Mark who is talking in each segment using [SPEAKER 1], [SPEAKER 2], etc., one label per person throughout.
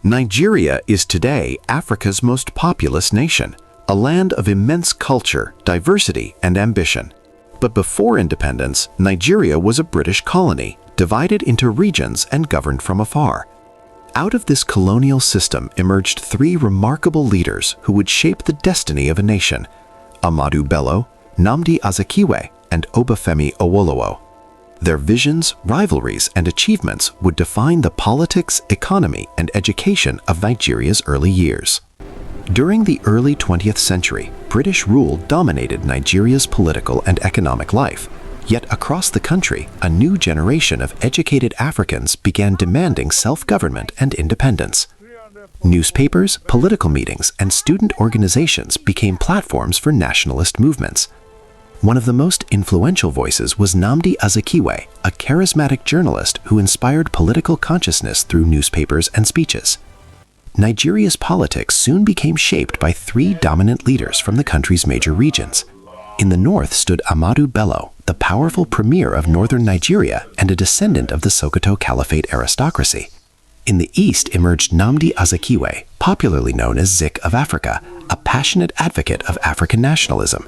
[SPEAKER 1] Nigeria is today Africa's most populous nation, a land of immense culture, diversity, and ambition. But before independence, Nigeria was a British colony, divided into regions and governed from afar. Out of this colonial system emerged three remarkable leaders who would shape the destiny of a nation: Ahmadu Bello, Nnamdi Azikiwe, and Obafemi Awolowo. Their visions, rivalries, and achievements would define the politics, economy, and education of Nigeria's early years. During the early 20th century, British rule dominated Nigeria's political and economic life. Yet across the country, a new generation of educated Africans began demanding self-government and independence. Newspapers, political meetings, and student organizations became platforms for nationalist movements. One of the most influential voices was Nnamdi Azikiwe, a charismatic journalist who inspired political consciousness through newspapers and speeches. Nigeria's politics soon became shaped by three dominant leaders from the country's major regions. In the north stood Ahmadu Bello, the powerful premier of northern Nigeria and a descendant of the Sokoto Caliphate aristocracy. In the east emerged Nnamdi Azikiwe, popularly known as Zik of Africa, a passionate advocate of African nationalism.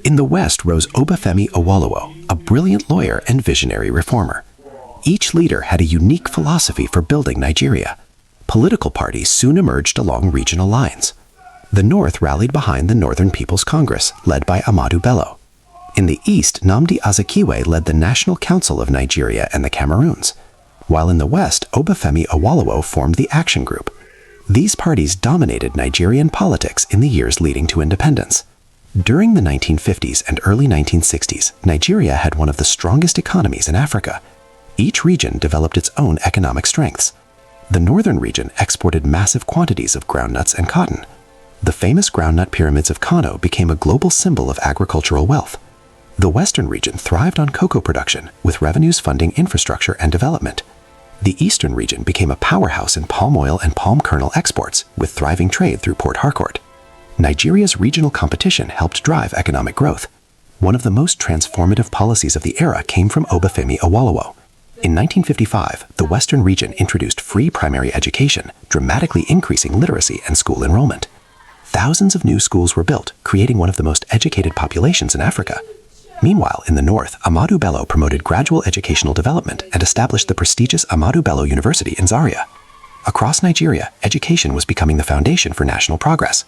[SPEAKER 1] In the west rose Obafemi Awolowo, a brilliant lawyer and visionary reformer. Each leader had a unique philosophy for building Nigeria. Political parties soon emerged along regional lines. The north rallied behind the Northern People's Congress, led by Ahmadu Bello. In the east, Nnamdi Azikiwe led the National Council of Nigeria and the Cameroons, while in the west, Obafemi Awolowo formed the Action Group. These parties dominated Nigerian politics in the years leading to independence. During the 1950s and early 1960s, Nigeria had one of the strongest economies in Africa. Each region developed its own economic strengths. The northern region exported massive quantities of groundnuts and cotton. The famous groundnut pyramids of Kano became a global symbol of agricultural wealth. The western region thrived on cocoa production, with revenues funding infrastructure and development. The eastern region became a powerhouse in palm oil and palm kernel exports, with thriving trade through Port Harcourt. Nigeria's regional competition helped drive economic growth. One of the most transformative policies of the era came from Obafemi Awolowo. In 1955, the western region introduced free primary education, dramatically increasing literacy and school enrollment. Thousands of new schools were built, creating one of the most educated populations in Africa. Meanwhile, in the north, Ahmadu Bello promoted gradual educational development and established the prestigious Ahmadu Bello University in Zaria. Across Nigeria, education was becoming the foundation for national progress.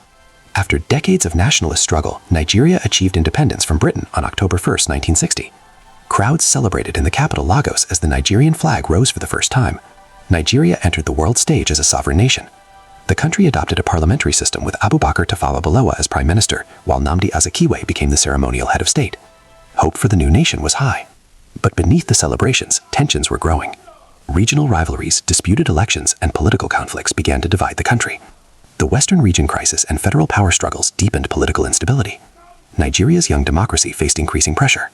[SPEAKER 1] After decades of nationalist struggle, Nigeria achieved independence from Britain on October 1, 1960. Crowds celebrated in the capital Lagos as the Nigerian flag rose for the first time. Nigeria entered the world stage as a sovereign nation. The country adopted a parliamentary system with Abubakar Tafawa Balewa as prime minister, while Nnamdi Azikiwe became the ceremonial head of state. Hope for the new nation was high. But beneath the celebrations, tensions were growing. Regional rivalries, disputed elections, and political conflicts began to divide the country. The Western region crisis and federal power struggles deepened political instability. Nigeria's young democracy faced increasing pressure.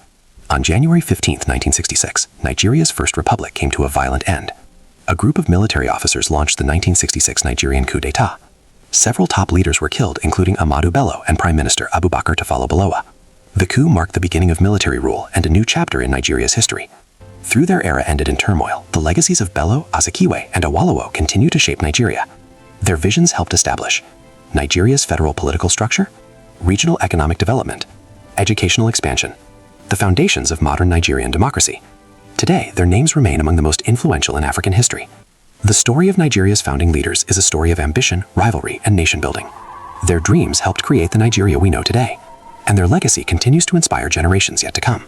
[SPEAKER 1] On January 15, 1966, Nigeria's first republic came to a violent end. A group of military officers launched the 1966 Nigerian coup d'etat. Several top leaders were killed, including Ahmadu Bello and Prime Minister Abubakar Tafawa Balewa. The coup marked the beginning of military rule and a new chapter in Nigeria's history. Through their era ended in turmoil, the legacies of Bello, Azikiwe, and Awolowo continue to shape Nigeria. Their visions helped establish Nigeria's federal political structure, regional economic development, educational expansion, the foundations of modern Nigerian democracy. Today, their names remain among the most influential in African history. The story of Nigeria's founding leaders is a story of ambition, rivalry, and nation-building. Their dreams helped create the Nigeria we know today, and their legacy continues to inspire generations yet to come.